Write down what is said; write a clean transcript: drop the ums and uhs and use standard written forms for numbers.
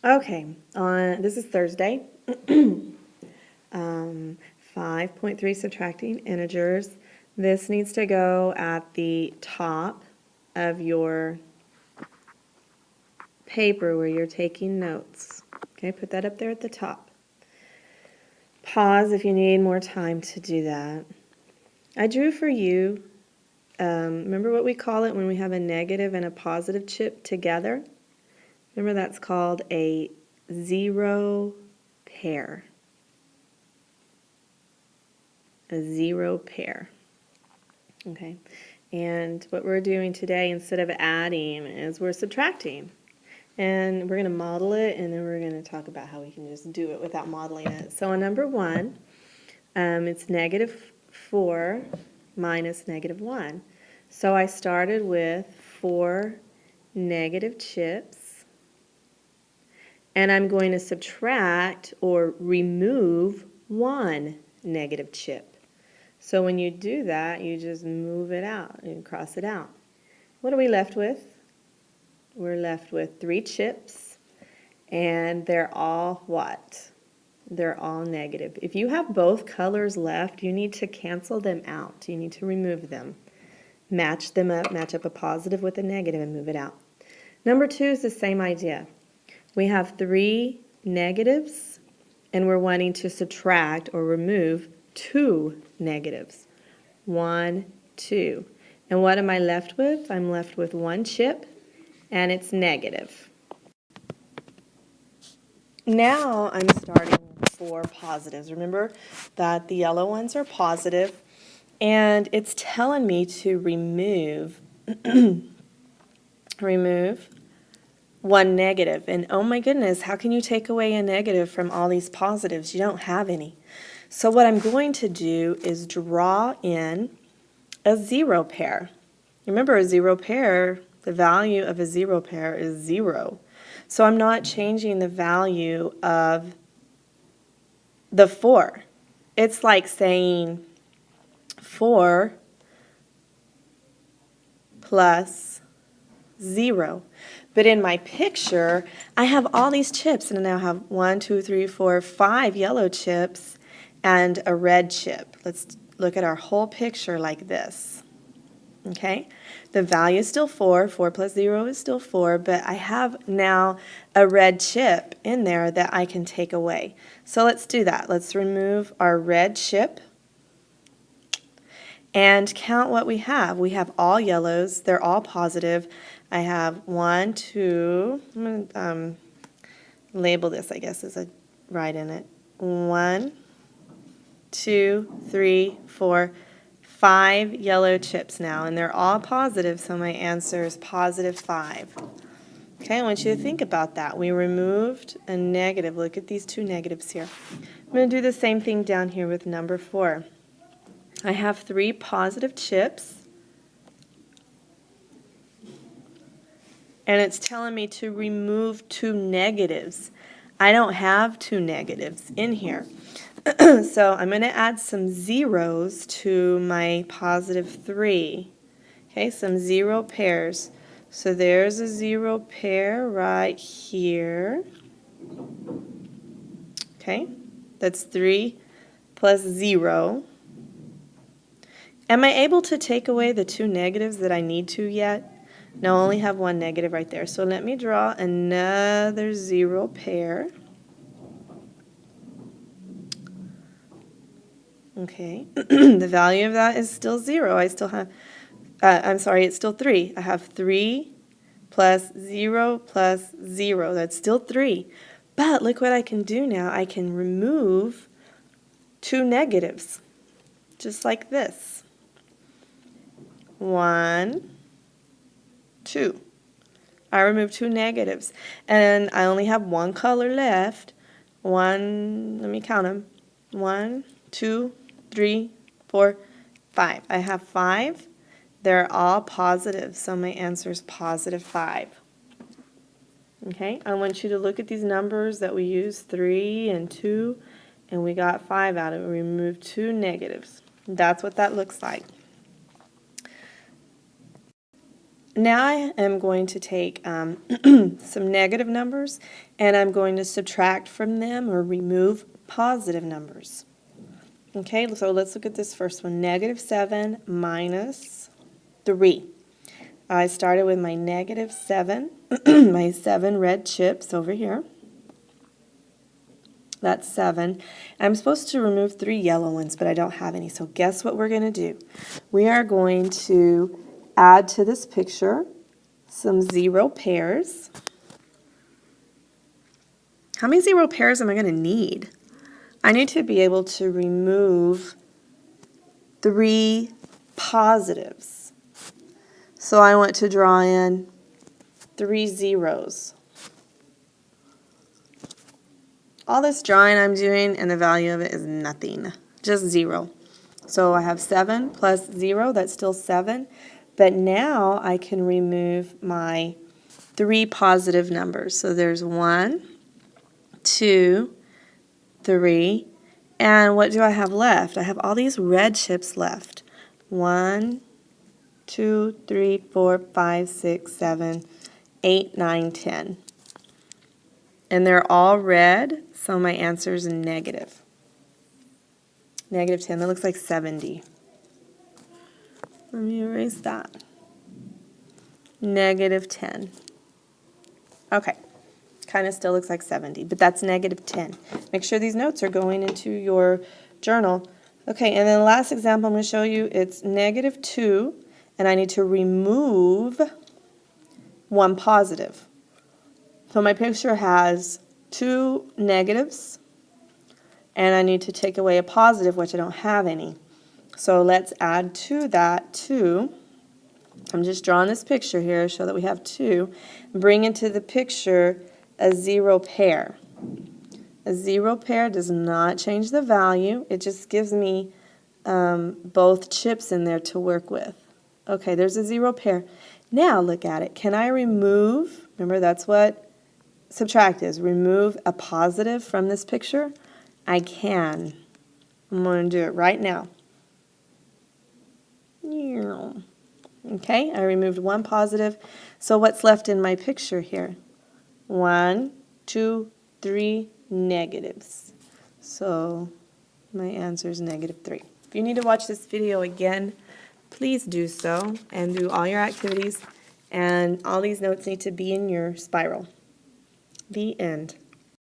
Okay, this is Thursday. 5.3 subtracting integers. This needs to go at the top of your paper where you're taking notes. Okay, put that up there at the top. Pause if you need more time to do that. I drew for you, remember what we call it when we have a negative and a positive chip together? Remember that's called a zero pair. A zero pair. Okay, and what we're doing today instead of adding is we're subtracting. And we're going to model it, and then we're going to talk about how we can just do it without modeling it. So on number 1, it's -4 minus -1. So I started with 4 negative chips, and I'm going to subtract or remove 1 negative chip. So when you do that, you just move it out and cross it out. What are we left with? We're left with 3 chips, and they're all what? They're all negative. If you have both colors left, you need to cancel them out. You need to remove them. Match them up, match up a positive with a negative and move it out. Number 2 is the same idea. We have 3 negatives, and we're wanting to subtract or remove 2 negatives. 1, 2. And what am I left with? I'm left with 1 chip, and it's negative. Now I'm starting for positives. Remember that the yellow ones are positive, and it's telling me to remove remove 1 negative. And oh my goodness, how can you take away a negative from all these positives? You don't have any. So what I'm going to do is draw in a zero pair. Remember, a zero pair, the value of a zero pair is 0. So I'm not changing the value of the 4. It's like saying 4 plus 0. But in my picture, I have all these chips, and I now have 1, 2, 3, 4, 5 yellow chips and a red chip. Let's look at our whole picture like this. Okay, the value is still 4. 4 plus 0 is still 4, but I have now a red chip in there that I can take away. So let's do that. Let's remove our red chip and count what we have. We have all yellows. They're all positive. I have 1, 2, I'm going to label this, I guess, as a write in it. 1, 2, 3, 4, 5 yellow chips now, and they're all positive, so my answer is positive 5. Okay, I want you to think about that. We removed a negative. Look at these 2 negatives here. I'm going to do the same thing down here with number 4. I have 3 positive chips, and it's telling me to remove 2 negatives. I don't have 2 negatives in here. So I'm going to add some zeros to my positive 3. Okay, some 0 pairs. So there's a 0 pair right here. Okay, that's 3 plus 0. Am I able to take away the 2 negatives that I need to yet? No, I only have 1 negative right there. So let me draw another 0 pair. Okay, the value of that is still 0. I still have, I'm sorry, it's still 3. I have 3 plus 0 plus 0. That's still 3. But look what I can do now. I can remove 2 negatives, just like this. 1, 2. I removed 2 negatives, and I only have 1 color left. Let me count them. 1, 2, 3, 4, 5. I have 5. They're all positive, so my answer is positive 5. Okay, I want you to look at these numbers that we used, 3 and 2, and we got 5 out of it. We removed 2 negatives. That's what that looks like. Now I am going to take some negative numbers and I'm going to subtract from them or remove positive numbers. Okay, so let's look at this first one. Negative 7 minus 3. I started with my negative 7, my 7 red chips over here. That's 7. I'm supposed to remove 3 yellow ones, but I don't have any. So guess what we're going to do? We are going to add to this picture some 0 pairs. How many 0 pairs am I going to need? I need to be able to remove 3 positives. So I want to draw in 3 zeros. All this drawing I'm doing and the value of it is nothing, just 0. So I have 7 plus 0, that's still 7. But now I can remove my 3 positive numbers. So there's 1, 2, 3. And what do I have left? I have all these red chips left. 1, 2, 3, 4, 5, 6, 7, 8, 9, 10. And they're all red, so my answer is negative. Negative 10, that looks like 70. Let me erase that. Negative 10. Okay, kind of still looks like 70, but that's negative 10. Make sure these notes are going into your journal. Okay, and then the last example I'm going to show you, it's negative 2, and I need to remove 1 positive. So my picture has 2 negatives, and I need to take away a positive, which I don't have any. So let's add to that 2. I'm just drawing this picture here so that we have 2. Bring into the picture a 0 pair. A 0 pair does not change the value. It just gives me both chips in there to work with. Okay, there's a 0 pair. Now look at it. Can I remove, remember that's what subtract is, remove a positive from this picture? I can. I'm going to do it right now. Okay, I removed 1 positive. So what's left in my picture here? 1, 2, 3 negatives. So my answer is negative 3. If you need to watch this video again, please do so and do all your activities. And all these notes need to be in your spiral. The end.